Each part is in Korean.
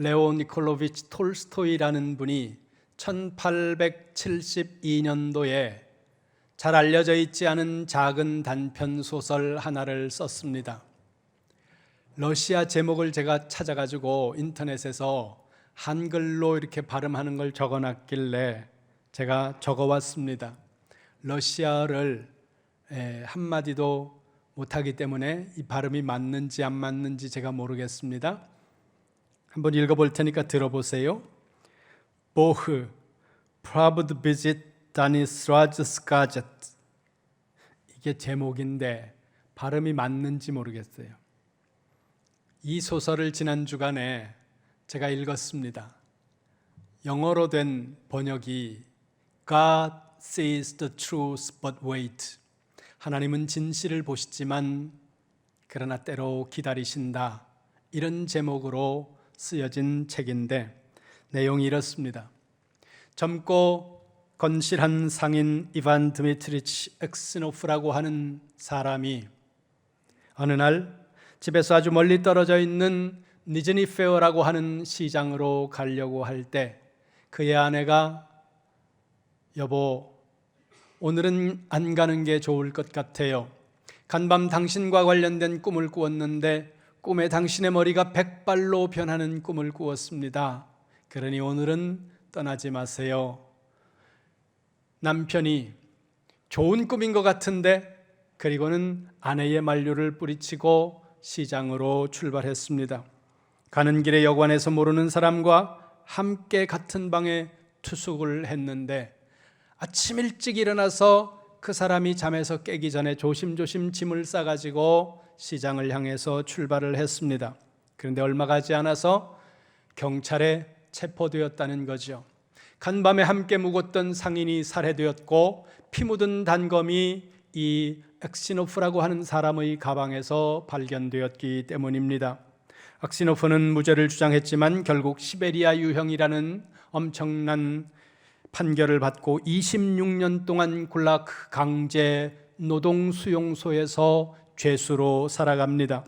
레오 니콜로비치 톨스토이라는 분이 1872년도에 잘 알려져 있지 않은 작은 단편 소설 하나를 썼습니다. 러시아 제목을 제가 찾아가지고 인터넷에서 한글로 이렇게 발음하는 걸 적어놨길래 제가 적어왔습니다. 러시아를 한마디도 못하기 때문에 이 발음이 맞는지 안 맞는지 제가 모르겠습니다. 한번 읽어볼 테니까 들어보세요. 보흐 프라브드 비짓 다니스라즈 스카젯, 이게 제목인데 발음이 맞는지 모르겠어요. 이 소설을 지난 주간에 제가 읽었습니다. 영어로 된 번역이 God sees the truth but wait, 하나님은 진실을 보시지만 그러나 때로 기다리신다, 이런 제목으로 쓰여진 책인데 내용이 이렇습니다. 젊고 건실한 상인 이반 드미트리치 엑시노프라고 하는 사람이 어느 날 집에서 아주 멀리 떨어져 있는 니즈니 페어라고 하는 시장으로 가려고 할 때 그의 아내가 여보, 오늘은 안 가는 게 좋을 것 같아요. 간밤 당신과 관련된 꿈을 꾸었는데 꿈에 당신의 머리가 백발로 변하는 꿈을 꾸었습니다. 그러니 오늘은 떠나지 마세요. 남편이 좋은 꿈인 것 같은데, 그리고는 아내의 만류를 뿌리치고 시장으로 출발했습니다. 가는 길에 여관에서 모르는 사람과 함께 같은 방에 투숙을 했는데 아침 일찍 일어나서 그 사람이 잠에서 깨기 전에 조심조심 짐을 싸가지고 시장을 향해서 출발을 했습니다. 그런데 얼마 가지 않아서 경찰에 체포되었다는 거죠. 간밤에 함께 묵었던 상인이 살해되었고 피 묻은 단검이 이 엑시노프라고 하는 사람의 가방에서 발견되었기 때문입니다. 엑시노프는 무죄를 주장했지만 결국 시베리아 유형이라는 엄청난 판결을 받고 26년 동안 굴락 강제 노동 수용소에서 죄수로 살아갑니다.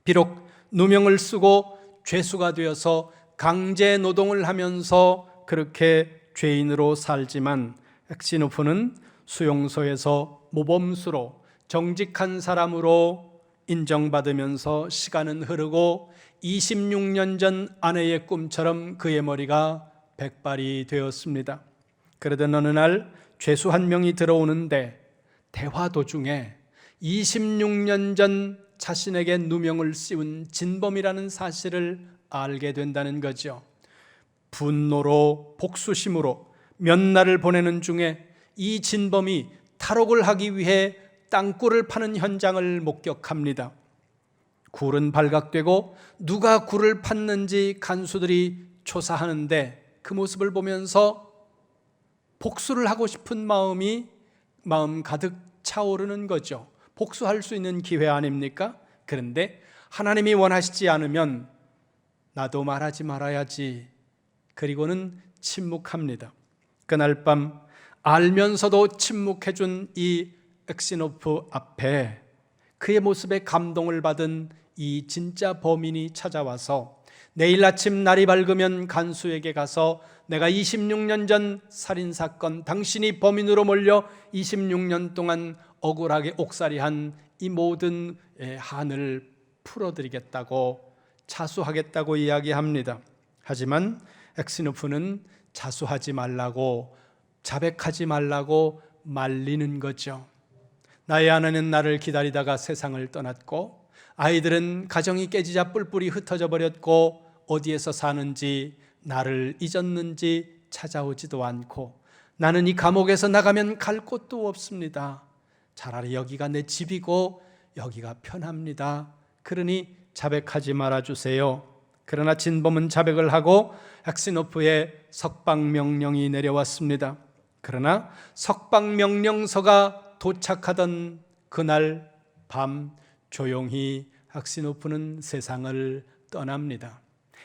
비록 누명을 쓰고 죄수가 되어서 강제 노동을 하면서 그렇게 죄인으로 살지만 엑시노프는 수용소에서 모범수로 정직한 사람으로 인정받으면서 시간은 흐르고 26년 전 아내의 꿈처럼 그의 머리가 백발이 되었습니다. 그러던 어느 날 죄수 한 명이 들어오는데 대화 도중에 26년 전 자신에게 누명을 씌운 진범이라는 사실을 알게 된다는 거죠. 분노로 복수심으로 몇 날을 보내는 중에 이 진범이 탈옥을 하기 위해 땅굴을 파는 현장을 목격합니다. 굴은 발각되고 누가 굴을 팠는지 간수들이 조사하는데 그 모습을 보면서 복수를 하고 싶은 마음 가득 차오르는 거죠. 복수할 수 있는 기회 아닙니까? 그런데 하나님이 원하시지 않으면 나도 말하지 말아야지. 그리고는 침묵합니다. 그날 밤 알면서도 침묵해준 이 엑시노프 앞에 그의 모습에 감동을 받은 이 진짜 범인이 찾아와서 내일 아침 날이 밝으면 간수에게 가서 내가 26년 전 살인사건 당신이 범인으로 몰려 26년 동안 억울하게 옥살이한 이 모든 한을 풀어드리겠다고 자수하겠다고 이야기합니다. 하지만 엑시노프는 자수하지 말라고, 자백하지 말라고 말리는 거죠. 나의 아내는 나를 기다리다가 세상을 떠났고 아이들은 가정이 깨지자 뿔뿔이 흩어져 버렸고 어디에서 사는지 나를 잊었는지 찾아오지도 않고 나는 이 감옥에서 나가면 갈 곳도 없습니다. 차라리 여기가 내 집이고 여기가 편합니다. 그러니 자백하지 말아주세요. 그러나 진범은 자백을 하고 엑시노프의 석방명령이 내려왔습니다. 그러나 석방명령서가 도착하던 그날 밤 조용히 엑시노프는 세상을 떠납니다.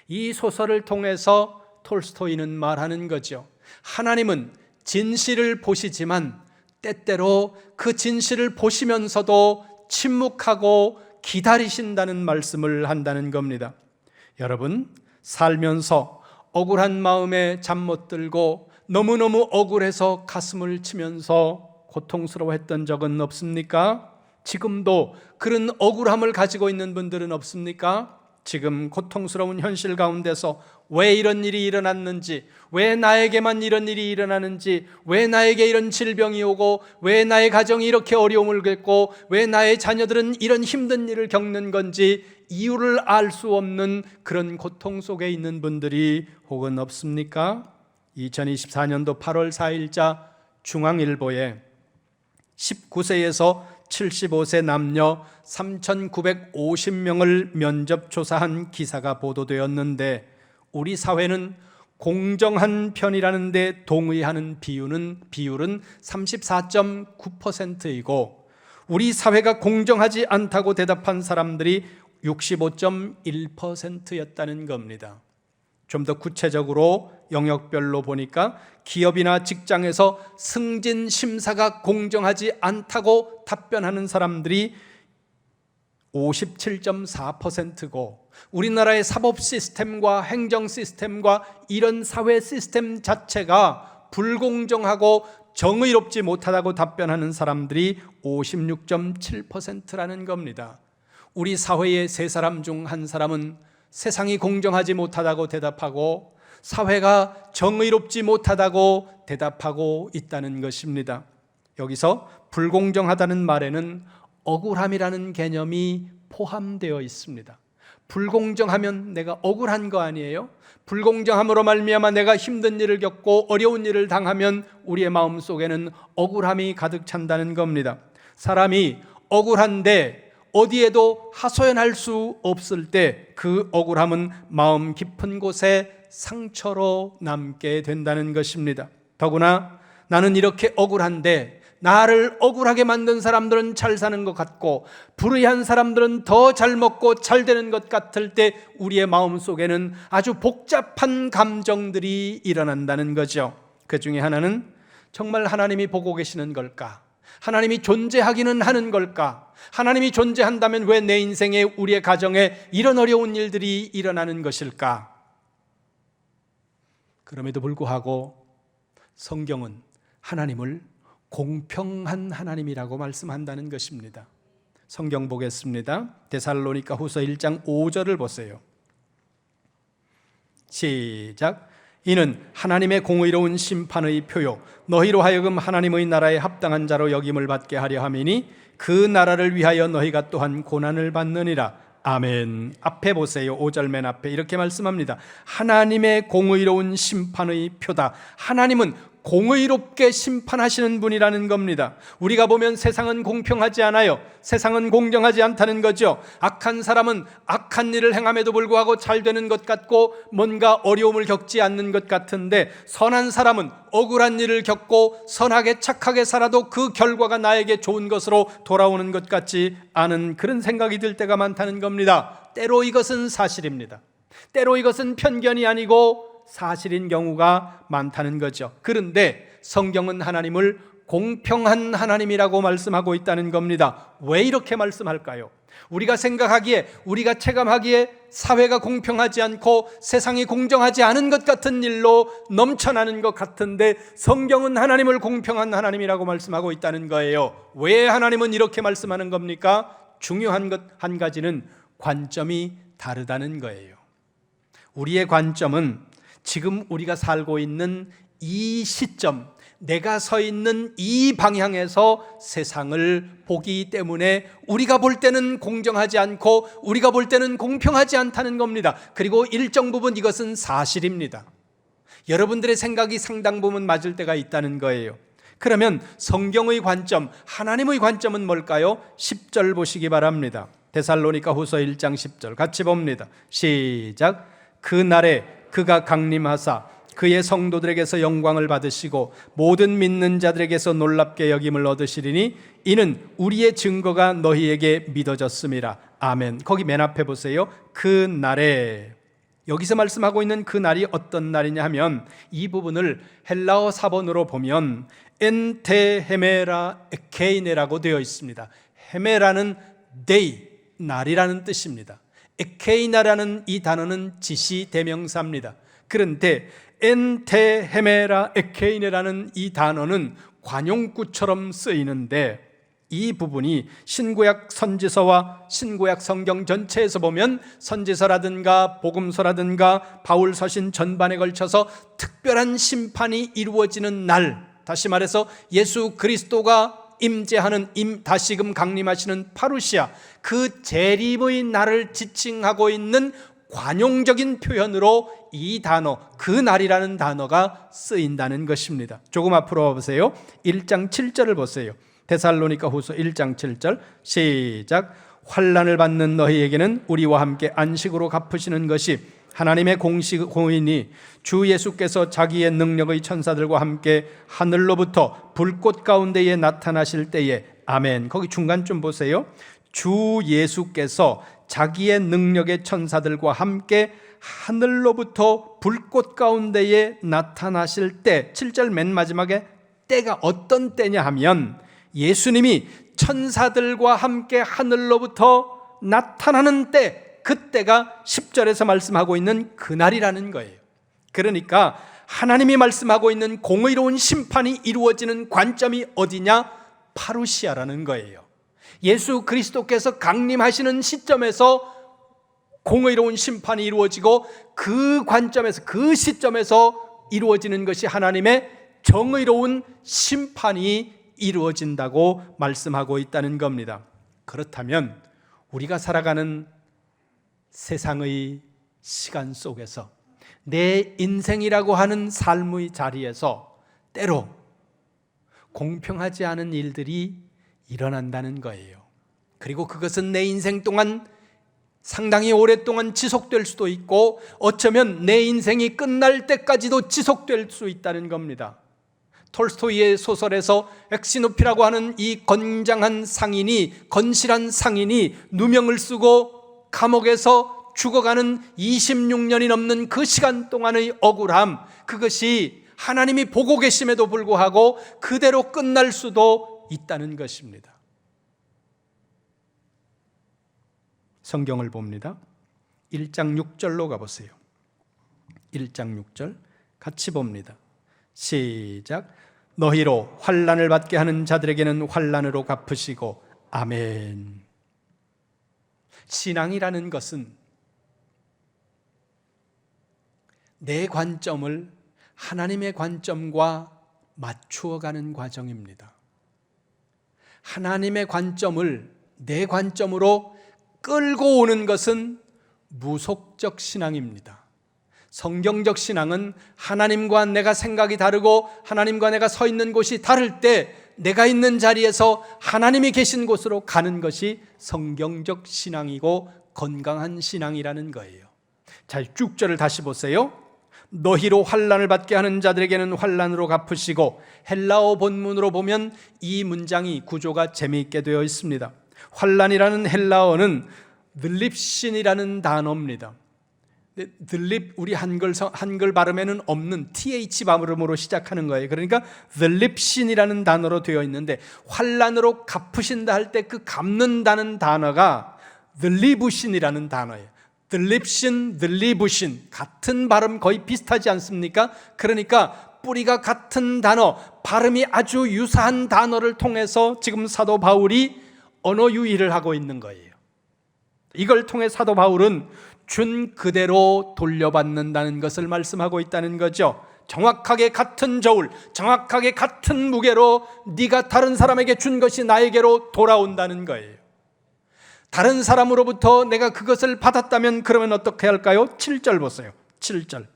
이 소설을 통해서 톨스토이는 말하는 거죠. 하나님은 진실을 보시지만 때때로 그 진실을 보시면서도 침묵하고 기다리신다는 말씀을 한다는 겁니다. 여러분, 살면서 억울한 마음에 잠 못 들고 너무너무 억울해서 가슴을 치면서 고통스러워했던 적은 없습니까? 지금도 그런 억울함을 가지고 있는 분들은 없습니까? 지금 고통스러운 현실 가운데서 왜 이런 일이 일어났는지, 왜 나에게만 이런 일이 일어나는지, 왜 나에게 이런 질병이 오고, 왜 나의 가정이 이렇게 어려움을 겪고, 왜 나의 자녀들은 이런 힘든 일을 겪는 건지 이유를 알 수 없는 그런 고통 속에 있는 분들이 혹은 없습니까? 2024년도 8월 4일자 중앙일보에 19세에서 75세 남녀 3,950명을 면접 조사한 기사가 보도되었는데, 우리 사회는 공정한 편이라는 데 동의하는 비율은 34.9%이고 우리 사회가 공정하지 않다고 대답한 사람들이 65.1%였다는 겁니다. 좀 더 구체적으로 영역별로 보니까 기업이나 직장에서 승진 심사가 공정하지 않다고 답변하는 사람들이 57.4%고 우리나라의 사법 시스템과 행정 시스템과 이런 사회 시스템 자체가 불공정하고 정의롭지 못하다고 답변하는 사람들이 56.7%라는 겁니다. 우리 사회의 세 사람 중 한 사람은 세상이 공정하지 못하다고 대답하고 사회가 정의롭지 못하다고 대답하고 있다는 것입니다. 여기서 불공정하다는 말에는 억울함이라는 개념이 포함되어 있습니다. 불공정하면 내가 억울한 거 아니에요? 불공정함으로 말미암아 내가 힘든 일을 겪고 어려운 일을 당하면 우리의 마음속에는 억울함이 가득 찬다는 겁니다. 사람이 억울한데 어디에도 하소연할 수 없을 때 그 억울함은 마음 깊은 곳에 상처로 남게 된다는 것입니다. 더구나 나는 이렇게 억울한데 나를 억울하게 만든 사람들은 잘 사는 것 같고 불의한 사람들은 더 잘 먹고 잘 되는 것 같을 때 우리의 마음속에는 아주 복잡한 감정들이 일어난다는 거죠. 그 중에 하나는 정말 하나님이 보고 계시는 걸까? 하나님이 존재하기는 하는 걸까? 하나님이 존재한다면 왜 내 인생에 우리의 가정에 이런 어려운 일들이 일어나는 것일까? 그럼에도 불구하고 성경은 하나님을 공평한 하나님이라고 말씀한다는 것입니다. 성경 보겠습니다. 데살로니가 후서 1장 5절을 보세요. 시작. 이는 하나님의 공의로운 심판의 표요 너희로 하여금 하나님의 나라에 합당한 자로 여김을 받게 하려 함이니 그 나라를 위하여 너희가 또한 고난을 받느니라. 아멘. 앞에 보세요. 5절 맨 앞에 이렇게 말씀합니다. 하나님의 공의로운 심판의 표다. 하나님은 공의롭게 심판하시는 분이라는 겁니다. 우리가 보면 세상은 공평하지 않아요. 세상은 공정하지 않다는 거죠. 악한 사람은 악한 일을 행함에도 불구하고 잘 되는 것 같고 뭔가 어려움을 겪지 않는 것 같은데, 선한 사람은 억울한 일을 겪고 선하게 착하게 살아도 그 결과가 나에게 좋은 것으로 돌아오는 것 같지 않은 그런 생각이 들 때가 많다는 겁니다. 때로 이것은 사실입니다. 때로 이것은 편견이 아니고 사실인 경우가 많다는 거죠. 그런데 성경은 하나님을 공평한 하나님이라고 말씀하고 있다는 겁니다. 왜 이렇게 말씀할까요? 우리가 생각하기에, 우리가 체감하기에 사회가 공평하지 않고 세상이 공정하지 않은 것 같은 일로 넘쳐나는 것 같은데 성경은 하나님을 공평한 하나님이라고 말씀하고 있다는 거예요. 왜 하나님은 이렇게 말씀하는 겁니까? 중요한 것 한 가지는 관점이 다르다는 거예요. 우리의 관점은 지금 우리가 살고 있는 이 시점, 내가 서 있는 이 방향에서 세상을 보기 때문에 우리가 볼 때는 공정하지 않고 우리가 볼 때는 공평하지 않다는 겁니다. 그리고 일정 부분 이것은 사실입니다. 여러분들의 생각이 상당 부분 맞을 때가 있다는 거예요. 그러면 성경의 관점, 하나님의 관점은 뭘까요? 10절 보시기 바랍니다. 데살로니가 후서 1장 10절 같이 봅니다. 시작. 그 날에 그가 강림하사 그의 성도들에게서 영광을 받으시고 모든 믿는 자들에게서 놀랍게 여김을 얻으시리니 이는 우리의 증거가 너희에게 믿어졌음이라. 아멘. 거기 맨 앞에 보세요. 그 날에, 여기서 말씀하고 있는 그 날이 어떤 날이냐 하면 이 부분을 헬라어 사본으로 보면 엔테헤메라 에케이네라고 되어 있습니다. 헤메라는 day, 날이라는 뜻입니다. 에케이나라는 이 단어는 지시 대명사입니다. 그런데 엔테헤메라 에케이네라는 이 단어는 관용구처럼 쓰이는데, 이 부분이 신구약 선지서와 신구약 성경 전체에서 보면 선지서라든가 복음서라든가 바울 서신 전반에 걸쳐서 특별한 심판이 이루어지는 날, 다시 말해서 예수 그리스도가 임재하는 다시금 강림하시는 파루시아, 그 재림의 날을 지칭하고 있는 관용적인 표현으로 이 단어, 그 날이라는 단어가 쓰인다는 것입니다. 조금 앞으로 와보세요. 1장 7절을 보세요. 데살로니가 후서 1장 7절 시작. 환난을 받는 너희에게는 우리와 함께 안식으로 갚으시는 것이 하나님의 공의니 주 예수께서 자기의 능력의 천사들과 함께 하늘로부터 불꽃 가운데에 나타나실 때에. 아멘. 거기 중간 좀 보세요. 주 예수께서 자기의 능력의 천사들과 함께 하늘로부터 불꽃 가운데에 나타나실 때, 7절 맨 마지막에 때가 어떤 때냐 하면 예수님이 천사들과 함께 하늘로부터 나타나는 때, 그때가 10절에서 말씀하고 있는 그날이라는 거예요. 그러니까 하나님이 말씀하고 있는 공의로운 심판이 이루어지는 관점이 어디냐? 파루시아라는 거예요. 예수 그리스도께서 강림하시는 시점에서 공의로운 심판이 이루어지고, 그 관점에서, 그 시점에서 이루어지는 것이 하나님의 정의로운 심판이 이루어진다고 말씀하고 있다는 겁니다. 그렇다면 우리가 살아가는 세상의 시간 속에서, 내 인생이라고 하는 삶의 자리에서 때로 공평하지 않은 일들이 일어난다는 거예요. 그리고 그것은 내 인생 동안 상당히 오랫동안 지속될 수도 있고, 어쩌면 내 인생이 끝날 때까지도 지속될 수 있다는 겁니다. 톨스토이의 소설에서 엑시노피라고 하는 이 건장한 상인이, 건실한 상인이 누명을 쓰고 감옥에서 죽어가는 26년이 넘는 그 시간 동안의 억울함, 그것이 하나님이 보고 계심에도 불구하고 그대로 끝날 수도 있다는 것입니다. 성경을 봅니다. 1장 6절로 가보세요. 1장 6절 같이 봅니다. 시작. 너희로 환난을 받게 하는 자들에게는 환난으로 갚으시고. 아멘. 신앙이라는 것은 내 관점을 하나님의 관점과 맞추어가는 과정입니다. 하나님의 관점을 내 관점으로 끌고 오는 것은 무속적 신앙입니다. 성경적 신앙은 하나님과 내가 생각이 다르고 하나님과 내가 서 있는 곳이 다를 때 내가 있는 자리에서 하나님이 계신 곳으로 가는 것이 성경적 신앙이고 건강한 신앙이라는 거예요. 자, 6절을 다시 보세요. 너희로 환난을 받게 하는 자들에게는 환난으로 갚으시고. 헬라어 본문으로 보면 이 문장이 구조가 재미있게 되어 있습니다. 환난이라는 헬라어는 들립신이라는 단어입니다. 들립, 우리 한글 발음에는 없는 th 발음으로 시작하는 거예요. 그러니까 들립신이라는 단어로 되어 있는데, 환난으로 갚으신다 할 때 그 갚는다는 단어가 들리부신이라는 단어예요. 들립신, 들리부신, 같은 발음 거의 비슷하지 않습니까? 그러니까 뿌리가 같은 단어, 발음이 아주 유사한 단어를 통해서 지금 사도 바울이 언어 유희를 하고 있는 거예요. 이걸 통해 사도 바울은 준 그대로 돌려받는다는 것을 말씀하고 있다는 거죠. 정확하게 같은 저울, 정확하게 같은 무게로 네가 다른 사람에게 준 것이 나에게로 돌아온다는 거예요. 다른 사람으로부터 내가 그것을 받았다면 그러면 어떻게 할까요? 7절 보세요. 7절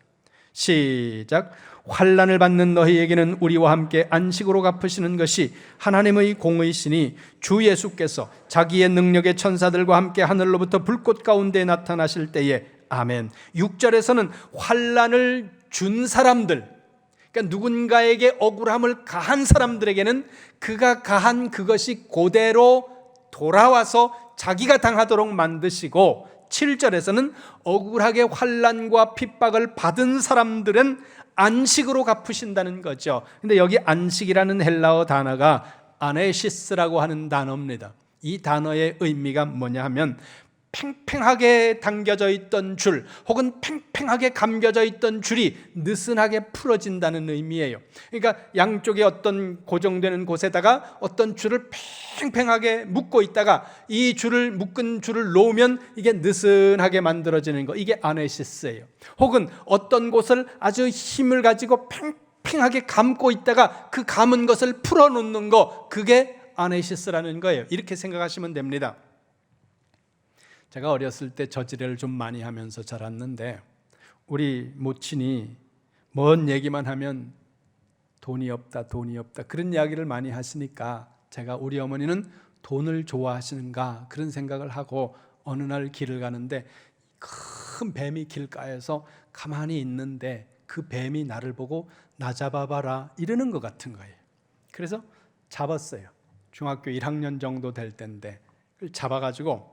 시작. 환난을 받는 너희에게는 우리와 함께 안식으로 갚으시는 것이 하나님의 공의시니 주 예수께서 자기의 능력의 천사들과 함께 하늘로부터 불꽃 가운데 나타나실 때에. 아멘. 6절에서는 환난을 준 사람들, 그러니까 누군가에게 억울함을 가한 사람들에게는 그가 가한 그것이 그대로 돌아와서 자기가 당하도록 만드시고, 7절에서는 억울하게 환난과 핍박을 받은 사람들은 안식으로 갚으신다는 거죠. 근데 여기 안식이라는 헬라어 단어가 아네시스라고 하는 단어입니다. 이 단어의 의미가 뭐냐 하면 팽팽하게 당겨져 있던 줄 혹은 팽팽하게 감겨져 있던 줄이 느슨하게 풀어진다는 의미예요. 그러니까 양쪽에 어떤 고정되는 곳에다가 어떤 줄을 팽팽하게 묶고 있다가 이 줄을 묶은 줄을 놓으면 이게 느슨하게 만들어지는 거, 이게 아네시스예요. 혹은 어떤 곳을 아주 힘을 가지고 팽팽하게 감고 있다가 그 감은 것을 풀어놓는 거, 그게 아네시스라는 거예요. 이렇게 생각하시면 됩니다. 제가 어렸을 때 저지레를 좀 많이 하면서 자랐는데 우리 모친이 뭔 얘기만 하면 돈이 없다 그런 이야기를 많이 하시니까 제가 우리 어머니는 돈을 좋아하시는가 그런 생각을 하고 어느 날 길을 가는데 큰 뱀이 길가에서 가만히 있는데 그 뱀이 나를 보고 나 잡아봐라 이러는 것 같은 거예요. 그래서 잡았어요. 중학교 1학년 정도 될 때인데 그걸 잡아가지고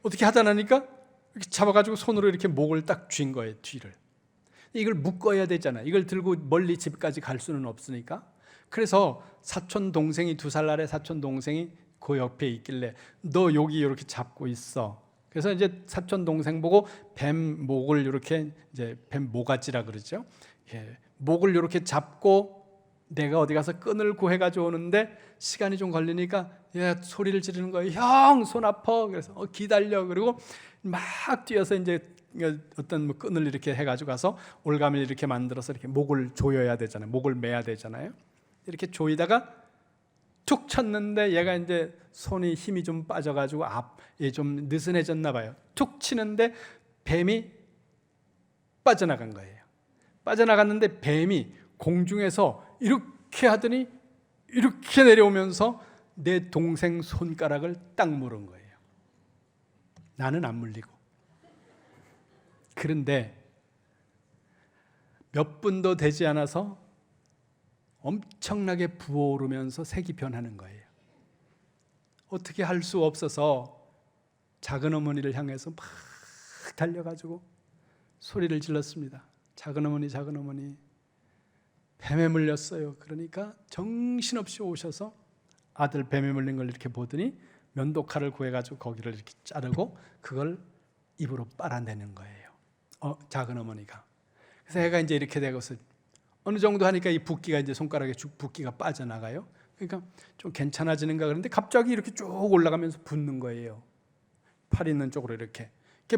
어떻게 하다 나니까 이렇게 잡아가지고 손으로 이렇게 목을 딱 쥔 거예요. 뒤를. 이걸 묶어야 되잖아요. 이걸 들고 멀리 집까지 갈 수는 없으니까. 그래서 사촌 동생이 2살 아래 사촌 동생이 그 옆에 있길래 너 여기 이렇게 잡고 있어. 그래서 이제 사촌 동생 보고 뱀 목을 이렇게 이제 뱀 모가지라 그러죠. 예, 목을 이렇게 잡고 내가 어디 가서 끈을 구해가지고 오는데 시간이 좀 걸리니까 소리를 지르는 거예요. 형, 손 아파. 그래서 기다려. 그리고 막 뛰어서 이제 어떤 끈을 이렇게 해가지고 가서 올가미를 이렇게 만들어서 이렇게 목을 조여야 되잖아요. 목을 매야 되잖아요. 이렇게 조이다가 툭 쳤는데 얘가 이제 손이 힘이 좀 빠져가지고 좀 느슨해졌나 봐요. 툭 치는데 뱀이 빠져나간 거예요. 빠져나갔는데 뱀이 공중에서 이렇게 하더니 이렇게 내려오면서 내 동생 손가락을 딱 물은 거예요. 나는 안 물리고. 그런데 몇 분도 되지 않아서 엄청나게 부어오르면서 색이 변하는 거예요. 어떻게 할 수 없어서 작은 어머니를 향해서 막 달려가지고 소리를 질렀습니다. 작은 어머니, 작은 어머니, 뱀에 물렸어요. 그러니까 정신없이 오셔서 아들 뱀에 물린 걸 이렇게 보더니 면도칼을 구해가지고 거기를 이렇게 자르고 그걸 입으로 빨아내는 거예요. 작은 어머니가. 그래서 애가 이제 이렇게 되고서 어느 정도 하니까 이 붓기가 이제 손가락에 붓기가 빠져나가요. 그러니까 좀 괜찮아지는가 그런데 갑자기 이렇게 쭉 올라가면서 붓는 거예요. 팔 있는 쪽으로 이렇게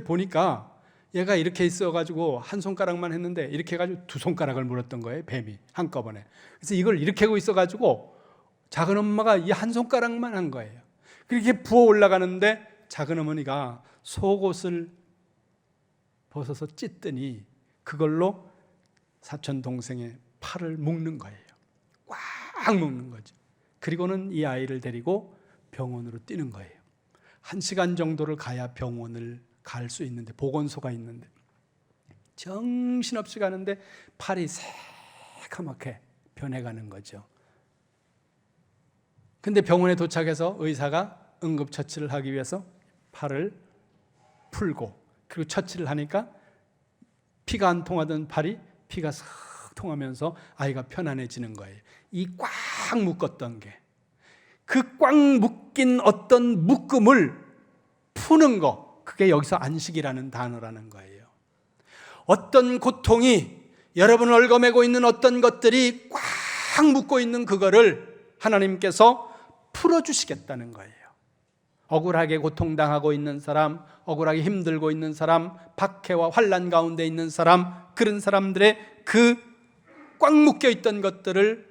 보니까 얘가 이렇게 있어가지고 한 손가락만 했는데 이렇게 해가지고 2손가락을 물었던 거예요. 뱀이 한꺼번에. 그래서 이걸 이렇게 하고 있어가지고 작은 엄마가 이 한 손가락만 한 거예요. 그렇게 부어 올라가는데 작은 어머니가 속옷을 벗어서 찢더니 그걸로 사촌 동생의 팔을 묶는 거예요. 꽉 묶는 거죠. 그리고는 이 아이를 데리고 병원으로 뛰는 거예요. 1시간 정도를 가야 병원을 갈 수 있는데, 보건소가 있는데 정신없이 가는데 팔이 새카맣게 변해가는 거죠. 근데 병원에 도착해서 의사가 응급처치를 하기 위해서 팔을 풀고 그리고 처치를 하니까 피가 안 통하던 팔이 피가 싹 통하면서 아이가 편안해지는 거예요. 이 꽉 묶었던 게, 그 꽉 묶인 어떤 묶음을 푸는 거, 그게 여기서 안식이라는 단어라는 거예요. 어떤 고통이 여러분을 얽어매고 있는 어떤 것들이 꽉 묶고 있는 그거를 하나님께서 풀어주시겠다는 거예요. 억울하게 고통당하고 있는 사람, 억울하게 힘들고 있는 사람, 박해와 환난 가운데 있는 사람, 그런 사람들의 그 꽉 묶여 있던 것들을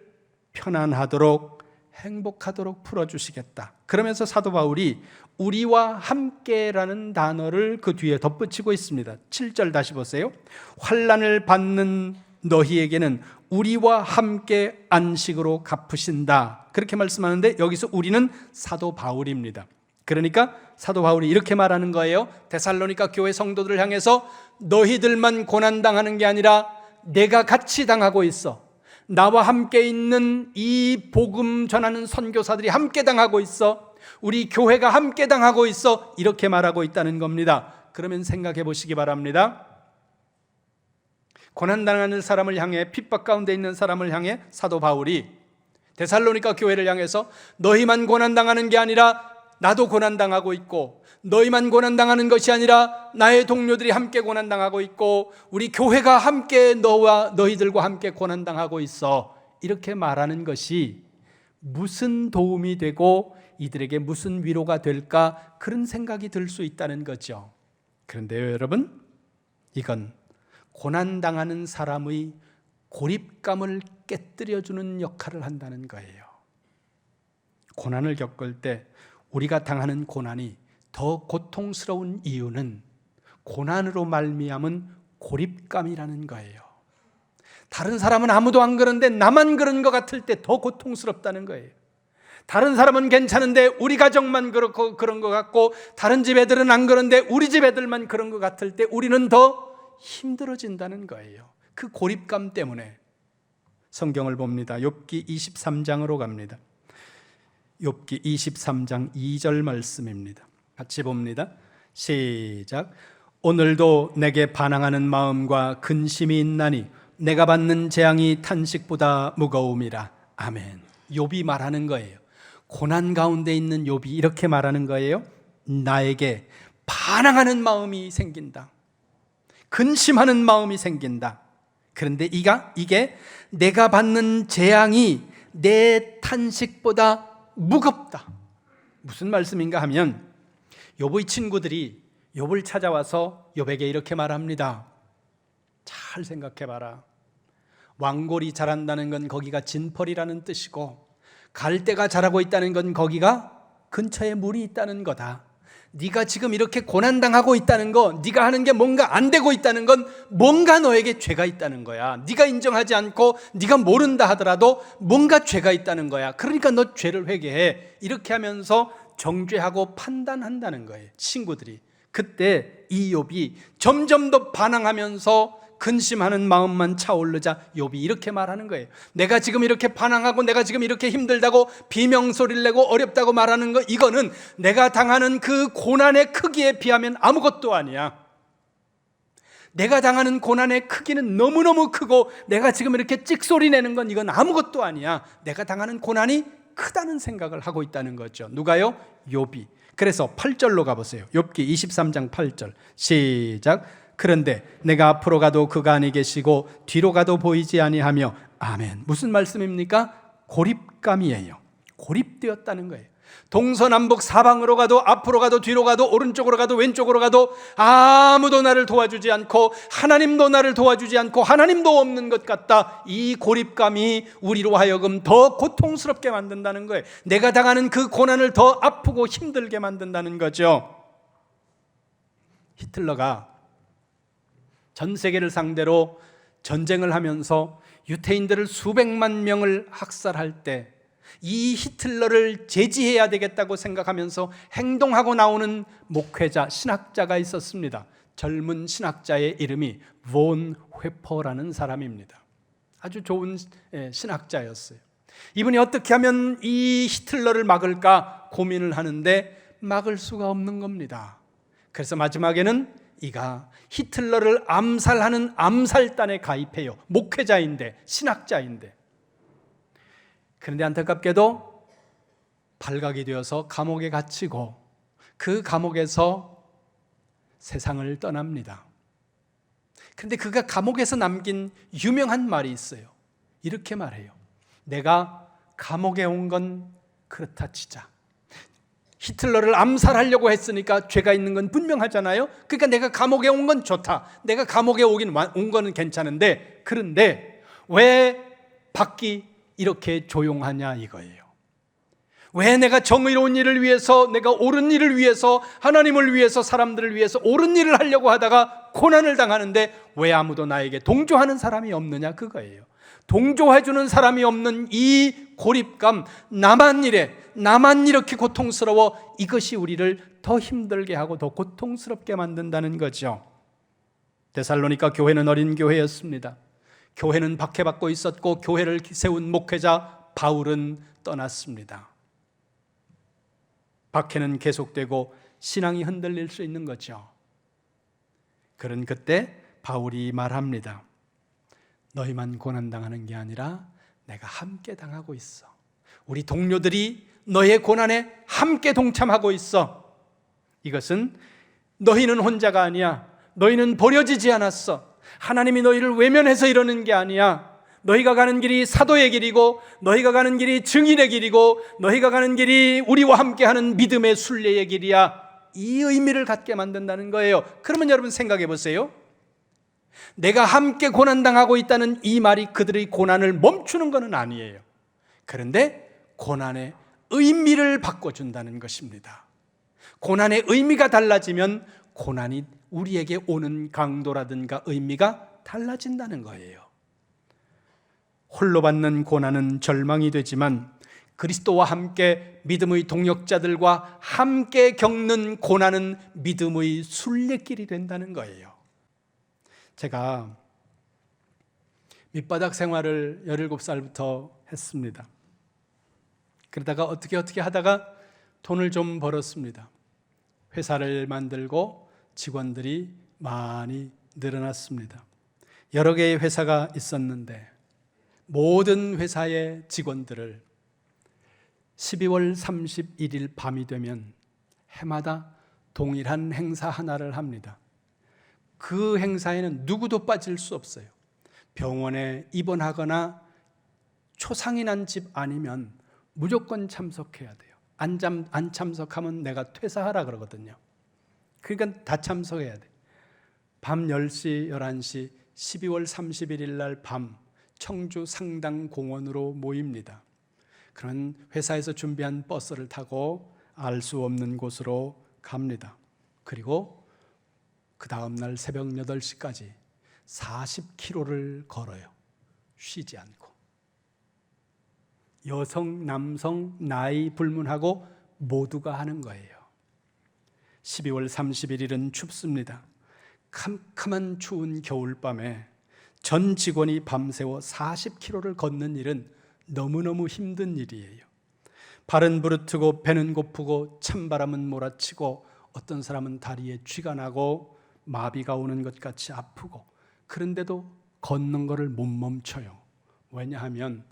편안하도록 행복하도록 풀어주시겠다. 그러면서 사도 바울이 우리와 함께라는 단어를 그 뒤에 덧붙이고 있습니다. 7절 다시 보세요. 환난을 받는 너희에게는 우리와 함께 안식으로 갚으신다. 그렇게 말씀하는데 여기서 우리는 사도 바울입니다. 그러니까 사도 바울이 이렇게 말하는 거예요. 데살로니가 교회 성도들을 향해서 너희들만 고난당하는 게 아니라 내가 같이 당하고 있어. 나와 함께 있는 이 복음 전하는 선교사들이 함께 당하고 있어. 우리 교회가 함께 당하고 있어. 이렇게 말하고 있다는 겁니다. 그러면 생각해 보시기 바랍니다. 고난당하는 사람을 향해, 핍박 가운데 있는 사람을 향해 사도 바울이 데살로니가 교회를 향해서 너희만 고난당하는 게 아니라 나도 고난당하고 있고, 너희만 고난당하는 것이 아니라 나의 동료들이 함께 고난당하고 있고, 우리 교회가 함께 너와 너희들과 함께 고난당하고 있어. 이렇게 말하는 것이 무슨 도움이 되고 이들에게 무슨 위로가 될까, 그런 생각이 들 수 있다는 거죠. 그런데요 여러분, 이건 고난당하는 사람의 고립감을 깨뜨려주는 역할을 한다는 거예요. 고난을 겪을 때 우리가 당하는 고난이 더 고통스러운 이유는 고난으로 말미암은 고립감이라는 거예요. 다른 사람은 아무도 안 그런데 나만 그런 것 같을 때 더 고통스럽다는 거예요. 다른 사람은 괜찮은데 우리 가정만 그렇고 그런 것 같고, 다른 집 애들은 안 그런데 우리 집 애들만 그런 것 같을 때 우리는 더 힘들어진다는 거예요. 그 고립감 때문에. 성경을 봅니다. 욥기 23장으로 갑니다. 욥기 23장 2절 말씀입니다. 같이 봅니다. 시작. 오늘도 내게 반항하는 마음과 근심이 있나니 내가 받는 재앙이 탄식보다 무거움이라. 아멘. 욥이 말하는 거예요. 고난 가운데 있는 욥이 이렇게 말하는 거예요. 나에게 반항하는 마음이 생긴다. 근심하는 마음이 생긴다. 그런데 이게 내가 받는 재앙이 내 탄식보다 무겁다. 무슨 말씀인가 하면, 욥의 친구들이 욥을 찾아와서 욥에게 이렇게 말합니다. 잘 생각해봐라. 왕골이 자란다는 건 거기가 진펄이라는 뜻이고, 갈대가 자라고 있다는 건 거기가 근처에 물이 있다는 거다. 네가 지금 이렇게 고난당하고 있다는 거, 네가 하는 게 뭔가 안 되고 있다는 건 뭔가 너에게 죄가 있다는 거야. 네가 인정하지 않고 네가 모른다 하더라도 뭔가 죄가 있다는 거야. 그러니까 너 죄를 회개해. 이렇게 하면서 정죄하고 판단한다는 거예요, 친구들이. 그때 이 욥이 점점 더 반항하면서 근심하는 마음만 차오르자 욥이 이렇게 말하는 거예요. 내가 지금 이렇게 반항하고 내가 지금 이렇게 힘들다고 비명소리를 내고 어렵다고 말하는 거, 이거는 내가 당하는 그 고난의 크기에 비하면 아무것도 아니야. 내가 당하는 고난의 크기는 너무너무 크고, 내가 지금 이렇게 찍소리 내는 건 이건 아무것도 아니야. 내가 당하는 고난이 크다는 생각을 하고 있다는 거죠. 누가요? 욥이. 그래서 8절로 가보세요. 욥기 23장 8절 시작. 그런데 내가 앞으로 가도 그가 아니 계시고 뒤로 가도 보이지 아니하며. 아멘. 무슨 말씀입니까? 고립감이에요. 고립되었다는 거예요. 동서남북 사방으로 가도, 앞으로 가도, 뒤로 가도, 오른쪽으로 가도, 왼쪽으로 가도 아무도 나를 도와주지 않고, 하나님도 나를 도와주지 않고, 하나님도 없는 것 같다. 이 고립감이 우리로 하여금 더 고통스럽게 만든다는 거예요. 내가 당하는 그 고난을 더 아프고 힘들게 만든다는 거죠. 히틀러가 전 세계를 상대로 전쟁을 하면서 유태인들을 수백만 명을 학살할 때, 이 히틀러를 제지해야 되겠다고 생각하면서 행동하고 나오는 목회자, 신학자가 있었습니다. 젊은 신학자의 이름이 본 회퍼라는 사람입니다. 아주 좋은 신학자였어요. 이분이 어떻게 하면 이 히틀러를 막을까 고민을 하는데 막을 수가 없는 겁니다. 그래서 마지막에는 이가 히틀러를 암살하는 암살단에 가입해요. 목회자인데, 신학자인데. 그런데 안타깝게도 발각이 되어서 감옥에 갇히고, 그 감옥에서 세상을 떠납니다. 그런데 그가 감옥에서 남긴 유명한 말이 있어요. 이렇게 말해요. 내가 감옥에 온 건 그렇다 치자. 히틀러를 암살하려고 했으니까 죄가 있는 건 분명하잖아요. 그러니까 내가 감옥에 온 건 좋다. 내가 감옥에 온 거는 괜찮은데, 그런데 왜 밖이 이렇게 조용하냐 이거예요. 왜 내가 정의로운 일을 위해서, 내가 옳은 일을 위해서, 하나님을 위해서, 사람들을 위해서 옳은 일을 하려고 하다가 고난을 당하는데 왜 아무도 나에게 동조하는 사람이 없느냐 그거예요. 동조해주는 사람이 없는 이 고립감, 나만 이래, 나만 이렇게 고통스러워, 이것이 우리를 더 힘들게 하고 더 고통스럽게 만든다는 거죠. 데살로니가 교회는 어린 교회였습니다. 교회는 박해받고 있었고, 교회를 세운 목회자 바울은 떠났습니다. 박해는 계속되고 신앙이 흔들릴 수 있는 거죠. 그런 그때 바울이 말합니다. 너희만 고난당하는 게 아니라 내가 함께 당하고 있어. 우리 동료들이 너의 고난에 함께 동참하고 있어. 이것은 너희는 혼자가 아니야. 너희는 버려지지 않았어. 하나님이 너희를 외면해서 이러는 게 아니야. 너희가 가는 길이 사도의 길이고, 너희가 가는 길이 증인의 길이고, 너희가 가는 길이 우리와 함께하는 믿음의 순례의 길이야. 이 의미를 갖게 만든다는 거예요. 그러면 여러분 생각해 보세요. 내가 함께 고난당하고 있다는 이 말이 그들의 고난을 멈추는 것은 아니에요. 그런데 고난의 의미를 바꿔준다는 것입니다. 고난의 의미가 달라지면 고난이 우리에게 오는 강도라든가 의미가 달라진다는 거예요. 홀로 받는 고난은 절망이 되지만 그리스도와 함께 믿음의 동역자들과 함께 겪는 고난은 믿음의 순례길이 된다는 거예요. 제가 밑바닥 생활을 17살부터 했습니다. 그러다가 어떻게 하다가 돈을 좀 벌었습니다. 회사를 만들고 직원들이 많이 늘어났습니다. 여러 개의 회사가 있었는데 모든 회사의 직원들을 12월 31일 밤이 되면 해마다 동일한 행사 하나를 합니다. 그 행사에는 누구도 빠질 수 없어요. 병원에 입원하거나 초상이 난 집 아니면 무조건 참석해야 돼요. 안 참석하면 내가 퇴사하라 그러거든요. 그러니까 다 참석해야 돼요. 밤 10시, 11시 12월 31일 날 밤 청주 상당공원으로 모입니다. 그런 회사에서 준비한 버스를 타고 알 수 없는 곳으로 갑니다. 그리고 그 다음 날 새벽 8시까지 40km를 걸어요. 쉬지 않고. 여성, 남성, 나이 불문하고 모두가 하는 거예요. 12월 31일은 춥습니다. 캄캄한 추운 겨울밤에 전 직원이 밤새워 40km를 걷는 일은 너무너무 힘든 일이에요. 발은 부르트고 배는 고프고 찬바람은 몰아치고 어떤 사람은 다리에 쥐가 나고 마비가 오는 것 같이 아프고, 그런데도 걷는 것을 못 멈춰요. 왜냐하면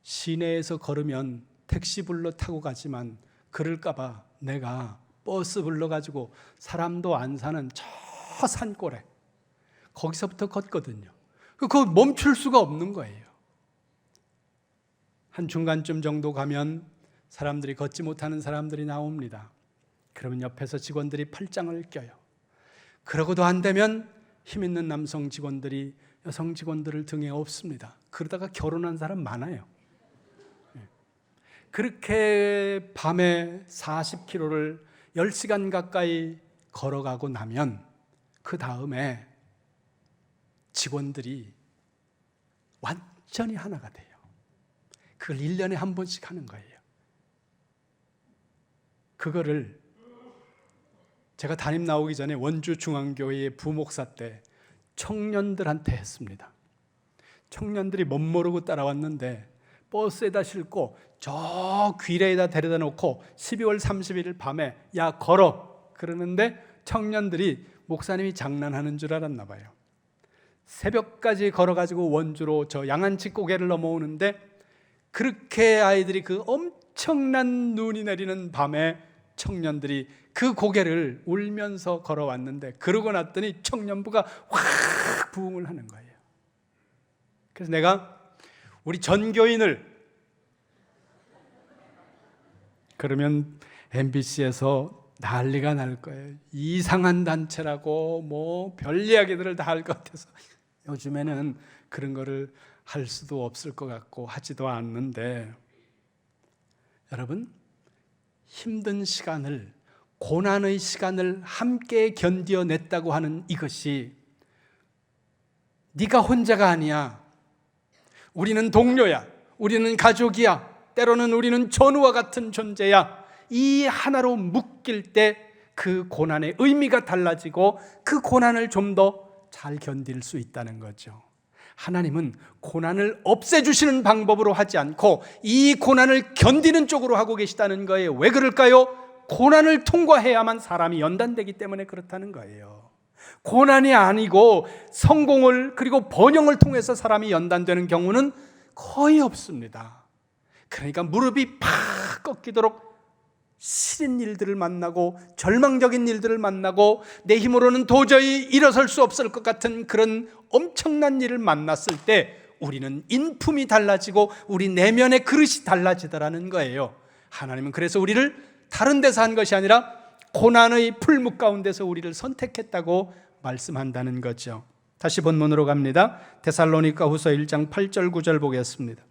시내에서 걸으면 택시 불러 타고 가지만 그럴까 봐 내가 버스 불러가지고 사람도 안 사는 저 산골에 거기서부터 걷거든요. 그거 멈출 수가 없는 거예요. 한 중간쯤 정도 가면 사람들이 걷지 못하는 사람들이 나옵니다. 그러면 옆에서 직원들이 팔짱을 껴요. 그러고도 안 되면 힘 있는 남성 직원들이 여성 직원들을 등에 업습니다. 그러다가 결혼한 사람 많아요. 그렇게 밤에 40km를 10시간 가까이 걸어가고 나면 그 다음에 직원들이 완전히 하나가 돼요. 그걸 1년에 한 번씩 하는 거예요. 그거를 제가 담임 나오기 전에 원주 중앙교회의 부목사 때 청년들한테 했습니다. 청년들이 못 모르고 따라왔는데 버스에다 싣고 저 귀래에다 데려다 놓고 12월 31일 밤에 야 걸어 그러는데 청년들이 목사님이 장난하는 줄 알았나 봐요. 새벽까지 걸어가지고 원주로 저 양안치 고개를 넘어오는데 그렇게 아이들이 그 엄청난 눈이 내리는 밤에 청년들이 그 고개를 울면서 걸어왔는데 그러고 났더니 청년부가 확 부흥을 하는 거예요. 그래서 내가 우리 전교인을 그러면 MBC에서 난리가 날 거예요. 이상한 단체라고 뭐 별 이야기들을 다 할 것 같아서 요즘에는 그런 거를 할 수도 없을 것 같고 하지도 않는데, 여러분 힘든 시간을, 고난의 시간을 함께 견뎌냈다고 하는 이것이 네가 혼자가 아니야. 우리는 동료야. 우리는 가족이야. 때로는 우리는 전우와 같은 존재야. 이 하나로 묶일 때 그 고난의 의미가 달라지고 그 고난을 좀 더 잘 견딜 수 있다는 거죠. 하나님은 고난을 없애주시는 방법으로 하지 않고 이 고난을 견디는 쪽으로 하고 계시다는 거예요. 왜 그럴까요? 고난을 통과해야만 사람이 연단되기 때문에 그렇다는 거예요. 고난이 아니고 성공을 그리고 번영을 통해서 사람이 연단되는 경우는 거의 없습니다. 그러니까 무릎이 팍 꺾이도록 싫은 일들을 만나고 절망적인 일들을 만나고 내 힘으로는 도저히 일어설 수 없을 것 같은 그런 엄청난 일을 만났을 때 우리는 인품이 달라지고 우리 내면의 그릇이 달라지더라는 거예요. 하나님은 그래서 우리를 다른 데서 한 것이 아니라 고난의 풀무 가운데서 우리를 선택했다고 말씀한다는 거죠. 다시 본문으로 갑니다. 데살로니가 후서 1장 8절 9절 보겠습니다.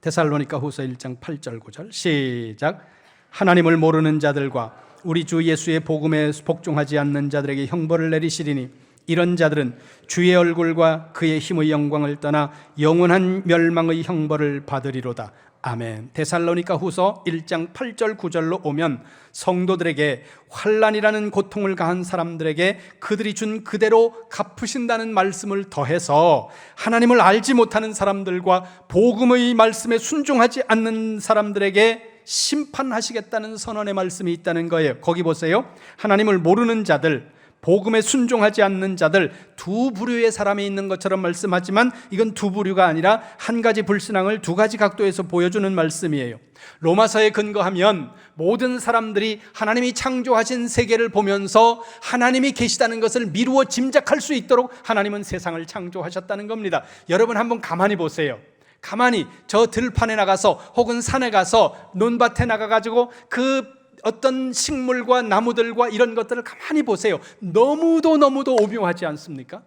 데살로니가 후서 1장 8절 9절 시작. 하나님을 모르는 자들과 우리 주 예수의 복음에 복종하지 않는 자들에게 형벌을 내리시리니 이런 자들은 주의 얼굴과 그의 힘의 영광을 떠나 영원한 멸망의 형벌을 받으리로다. 아멘. 데살로니가 후서 1장 8절 9절로 오면 성도들에게 환난이라는 고통을 가한 사람들에게 그들이 준 그대로 갚으신다는 말씀을 더해서 하나님을 알지 못하는 사람들과 복음의 말씀에 순종하지 않는 사람들에게 심판하시겠다는 선언의 말씀이 있다는 거예요. 거기 보세요. 하나님을 모르는 자들, 복음에 순종하지 않는 자들, 두 부류의 사람이 있는 것처럼 말씀하지만 이건 두 부류가 아니라 한 가지 불신앙을 두 가지 각도에서 보여주는 말씀이에요. 로마서에 근거하면 모든 사람들이 하나님이 창조하신 세계를 보면서 하나님이 계시다는 것을 미루어 짐작할 수 있도록 하나님은 세상을 창조하셨다는 겁니다. 여러분 한번 가만히 보세요. 가만히 저 들판에 나가서 혹은 산에 가서 논밭에 나가가지고 그 어떤 식물과 나무들과 이런 것들을 가만히 보세요. 너무도 오묘하지 않습니까?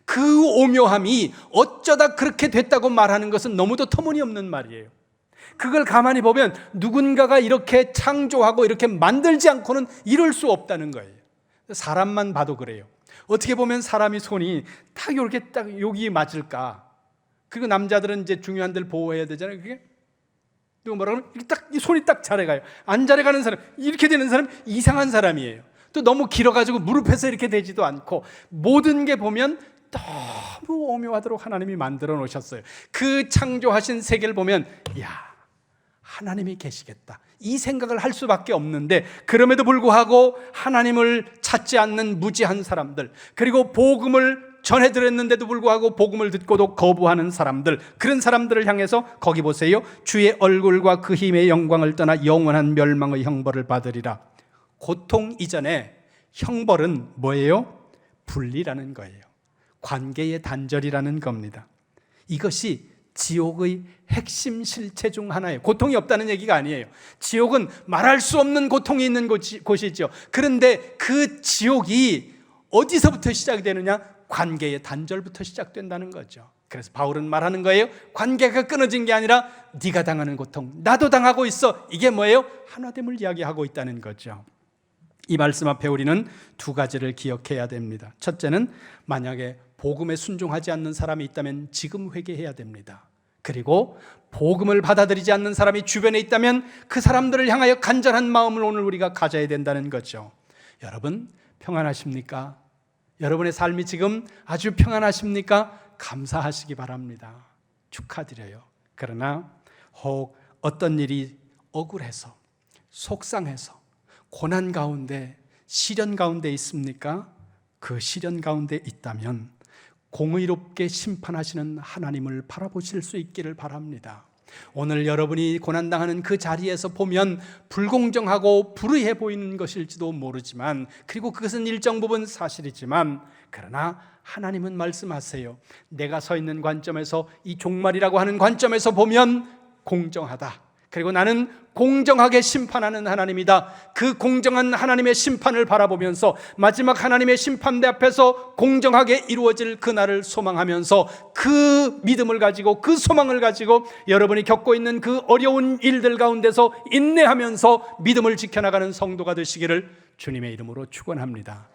그 오묘함이 어쩌다 그렇게 됐다고 말하는 것은 너무도 터무니없는 말이에요. 그걸 가만히 보면 누군가가 이렇게 창조하고 이렇게 만들지 않고는 이럴 수 없다는 거예요. 사람만 봐도 그래요. 어떻게 보면 사람이 손이 딱 이렇게 딱 여기 맞을까? 그리고 남자들은 이제 중요한 데를 보호해야 되잖아요. 그게 누가 뭐라 그러면 딱 이 손이 딱 잘해가요. 안 잘해가는 사람, 이렇게 되는 사람 이상한 사람이에요. 또 너무 길어가지고 무릎에서 이렇게 되지도 않고 모든 게 보면 너무 오묘하도록 하나님이 만들어 놓으셨어요. 그 창조하신 세계를 보면 야, 하나님이 계시겠다 이 생각을 할 수밖에 없는데 그럼에도 불구하고 하나님을 찾지 않는 무지한 사람들, 그리고 복음을 전해드렸는데도 불구하고 복음을 듣고도 거부하는 사람들, 그런 사람들을 향해서 거기 보세요. 주의 얼굴과 그 힘의 영광을 떠나 영원한 멸망의 형벌을 받으리라. 고통 이전에 형벌은 뭐예요? 분리라는 거예요. 관계의 단절이라는 겁니다. 이것이 지옥의 핵심 실체 중 하나예요. 고통이 없다는 얘기가 아니에요. 지옥은 말할 수 없는 고통이 있는 곳이죠. 그런데 그 지옥이 어디서부터 시작이 되느냐? 관계의 단절부터 시작된다는 거죠. 그래서 바울은 말하는 거예요. 관계가 끊어진 게 아니라 네가 당하는 고통 나도 당하고 있어. 이게 뭐예요? 하나됨을 이야기하고 있다는 거죠. 이 말씀 앞에 우리는 두 가지를 기억해야 됩니다. 첫째는 만약에 복음에 순종하지 않는 사람이 있다면 지금 회개해야 됩니다. 그리고 복음을 받아들이지 않는 사람이 주변에 있다면 그 사람들을 향하여 간절한 마음을 오늘 우리가 가져야 된다는 거죠. 여러분 평안하십니까? 여러분의 삶이 지금 아주 평안하십니까? 감사하시기 바랍니다. 축하드려요. 그러나 혹 어떤 일이 억울해서 속상해서 고난 가운데 시련 가운데 있습니까? 그 시련 가운데 있다면 공의롭게 심판하시는 하나님을 바라보실 수 있기를 바랍니다. 오늘 여러분이 고난당하는 그 자리에서 보면 불공정하고 불의해 보이는 것일지도 모르지만, 그리고 그것은 일정 부분 사실이지만, 그러나 하나님은 말씀하세요. 내가 서 있는 관점에서, 이 종말이라고 하는 관점에서 보면 공정하다. 그리고 나는 공정하게 심판하는 하나님이다. 그 공정한 하나님의 심판을 바라보면서 마지막 하나님의 심판대 앞에서 공정하게 이루어질 그날을 소망하면서 그 믿음을 가지고 그 소망을 가지고 여러분이 겪고 있는 그 어려운 일들 가운데서 인내하면서 믿음을 지켜나가는 성도가 되시기를 주님의 이름으로 축원합니다.